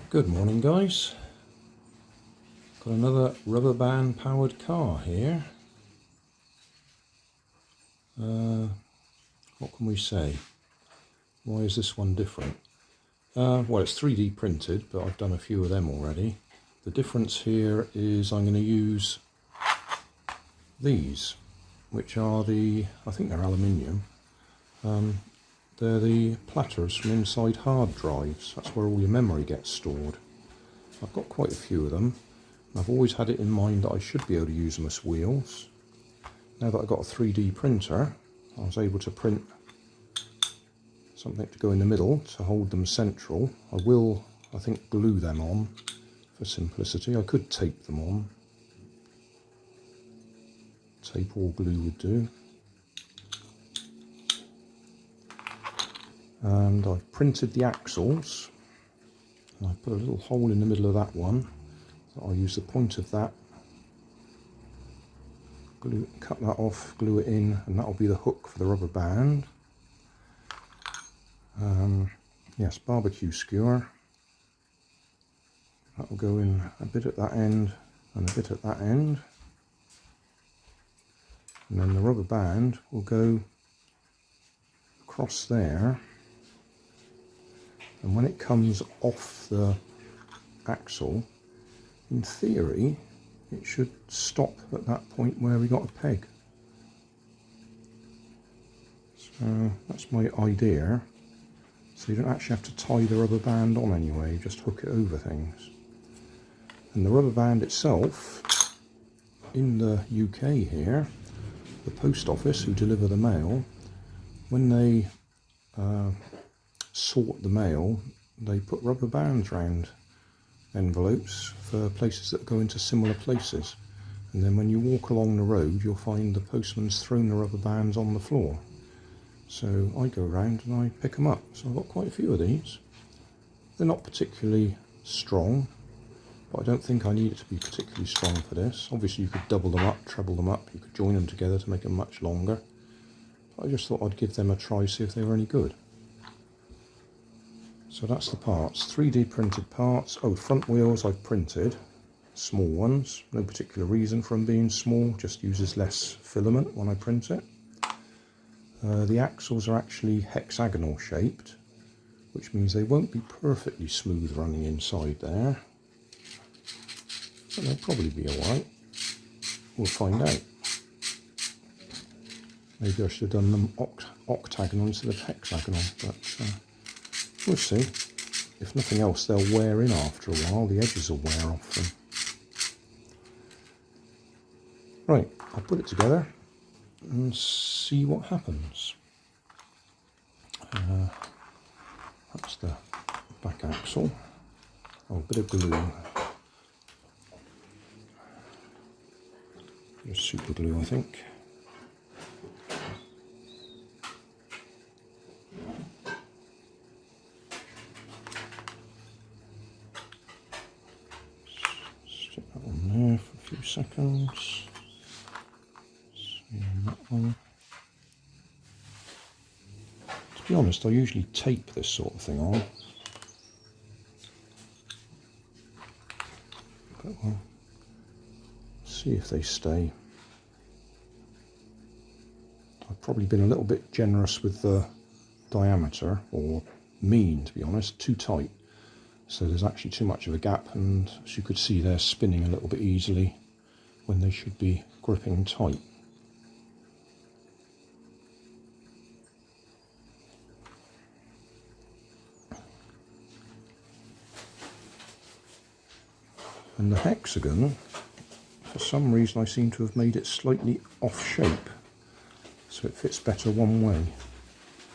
Good morning, guys. Got another rubber band powered car here. What can we say? Why is this one different? Well, it's 3D printed, but I've done a few of them already. The difference here is I'm going to use these, which are I think they're aluminium. They're the platters from inside hard drives. That's where all your memory gets stored. I've got quite a few of them. I've always had it in mind that I should be able to use them as wheels. Now that I've got a 3D printer, I was able to print something to go in the middle to hold them central. I will, I think, glue them on for simplicity. I could tape them on. Tape or glue would do. And I've printed the axles. And I've put a little hole in the middle of that one. So I'll use the point of that, cut that off, glue it in, and that'll be the hook for the rubber band. Yes, barbecue skewer. That will go in a bit at that end and a bit at that end. And then the rubber band will go across there. And when it comes off the axle, in theory, it should stop at that point where we got a peg. So that's my idea. So you don't actually have to tie the rubber band on anyway, you just hook it over things. And the rubber band itself, in the UK here, the post office who deliver the mail, when they sort the mail, they put rubber bands around envelopes for places that go into similar places, and then when you walk along the road you'll find the postman's thrown the rubber bands on the floor. So I go around and I pick them up. So I've got quite a few of these. They're not particularly strong, but I don't think I need it to be particularly strong for this. Obviously you could double them up, treble them up, you could join them together to make them much longer, but I just thought I'd give them a try, see if they were any good. So that's the parts, 3D printed parts. Oh, front wheels I've printed, small ones, no particular reason for them being small, just uses less filament when I print it. The axles are actually hexagonal shaped, which means they won't be perfectly smooth running inside there, but they'll probably be alright. We'll find out. Maybe I should have done them octagonal instead of hexagonal, but we'll see. If nothing else, they'll wear in after a while. The edges will wear off them. Right, I'll put it together and see what happens. That's the back axle. Oh, a bit of glue. Just super glue, I think. Stick that on there for a few seconds. See on that one. To be honest, I usually tape this sort of thing on. But we'll see if they stay. I've probably been a little bit generous with the diameter, or mean to be honest, too tight. So there's actually too much of a gap, and as you could see they're spinning a little bit easily when they should be gripping tight. And the hexagon, for some reason I seem to have made it slightly off shape, so it fits better one way.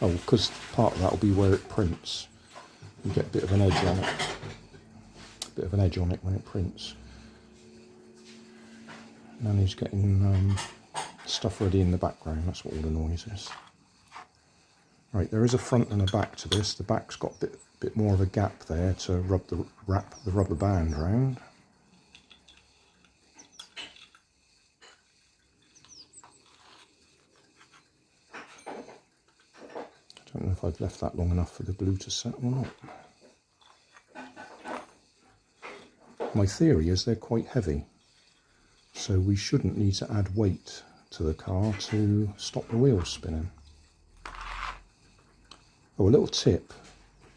Oh, because part of that will be where it prints. You get a bit of an edge on it. A bit of an edge on it when it prints. And he's getting stuff ready in the background, that's what all the noise is. Right, there is a front and a back to this. The back's got a bit more of a gap there to wrap the rubber band around. I don't know if I've left that long enough for the glue to set or not. My theory is they're quite heavy, so we shouldn't need to add weight to the car to stop the wheels spinning. Oh, a little tip,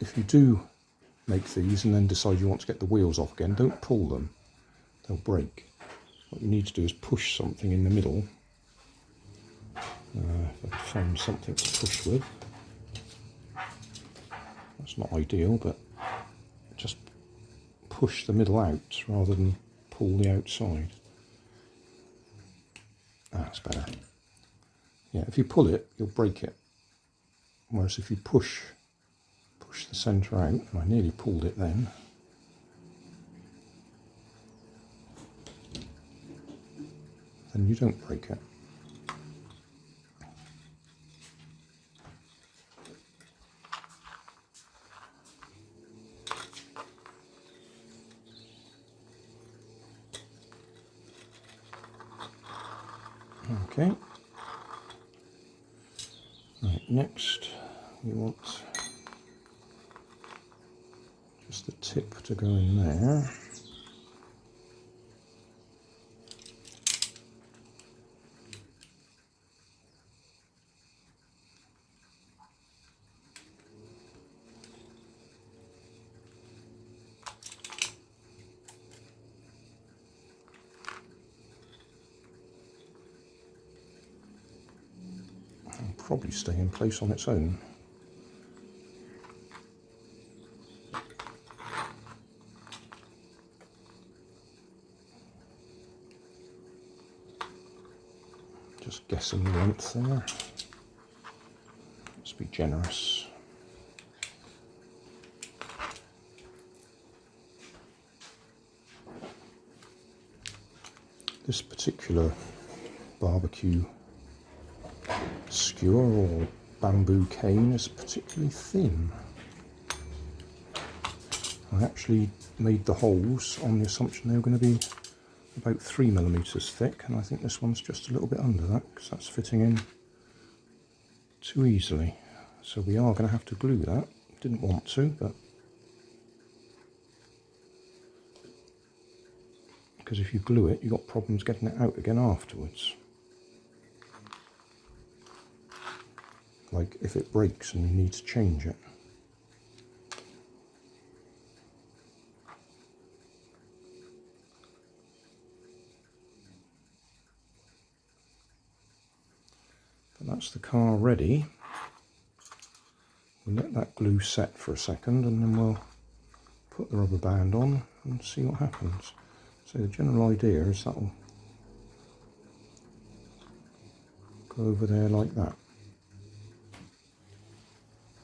if you do make these and then decide you want to get the wheels off again, don't pull them, they'll break. What you need to do is push something in the middle. If I find something to push with. That's not ideal, but just push the middle out rather than pull the outside. That's better. Yeah, if you pull it, you'll break it. Whereas if you push the centre out, and I nearly pulled it then, then you don't break it. Okay. Right, next we want just the tip to go in there. Probably stay in place on its own. Just guessing the length there. Let's be generous. This particular barbecue skewer or bamboo cane is particularly thin. I actually made the holes on the assumption they were going to be about 3mm thick, and I think this one's just a little bit under that because that's fitting in too easily. So we are going to have to glue that. Didn't want to, but because if you glue it, you've got problems getting it out again afterwards. Like if it breaks and you need to change it. But that's the car ready. We'll let that glue set for a second and then we'll put the rubber band on and see what happens. So the general idea is that'll go over there like that.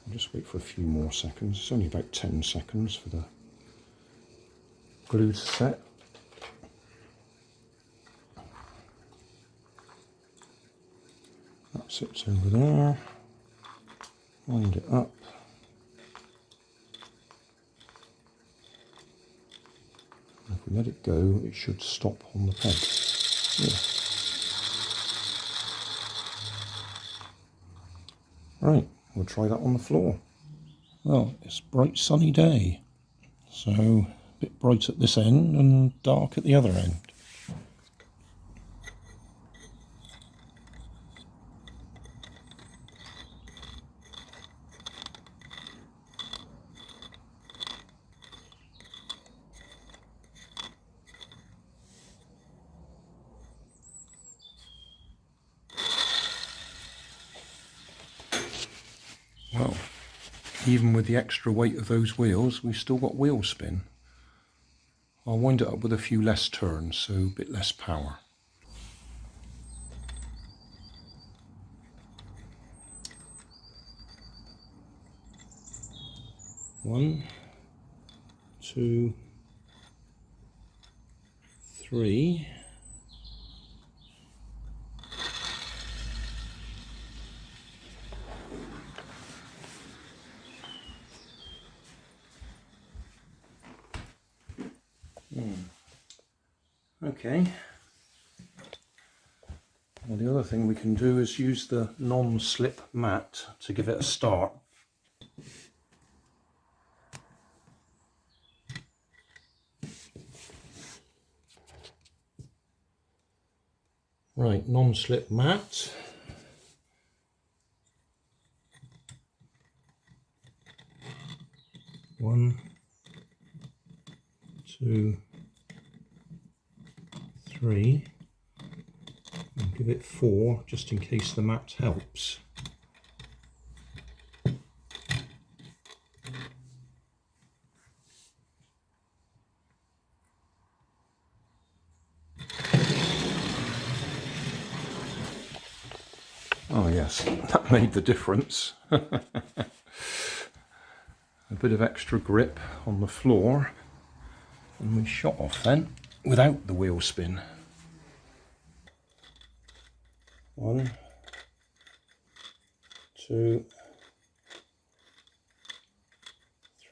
I'll just wait for a few more seconds. It's only about 10 seconds for the glue to set. That sits over there. Wind it up. And if we let it go, it should stop on the peg. Yeah. Right. We'll try that on the floor. Well, it's a bright sunny day, so a bit bright at this end and dark at the other end. Well, even with the extra weight of those wheels, we've still got wheel spin. I'll wind it up with a few less turns, so a bit less power. One, two, three. Okay. Well, the other thing we can do is use the non-slip mat to give it a start. Right, non-slip mat. One, two, three, and give it 4 just in case the mat helps. Oh yes, that made the difference. A bit of extra grip on the floor, and we shot off then without the wheel spin. 1, 2,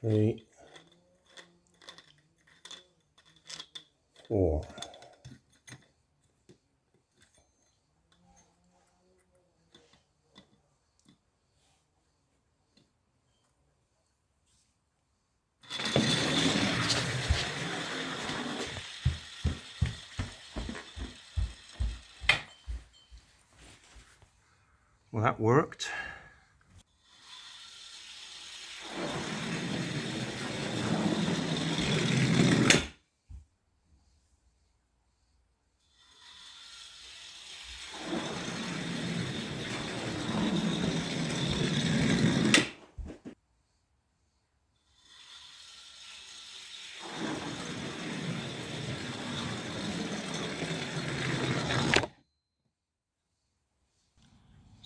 3, 4. Well, that worked.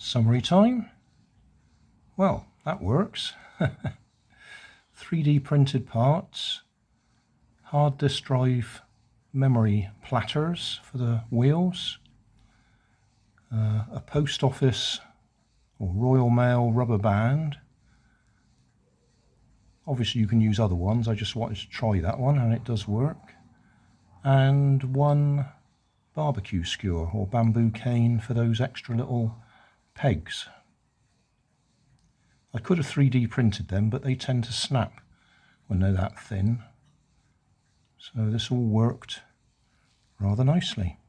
Summary time. Well, that works. 3D printed parts, hard disk drive memory platters for the wheels, a post office or Royal Mail rubber band. Obviously you can use other ones, I just wanted to try that one and it does work. And one barbecue skewer or bamboo cane for those extra little pegs. I could have 3D printed them, but they tend to snap when they're that thin. So this all worked rather nicely.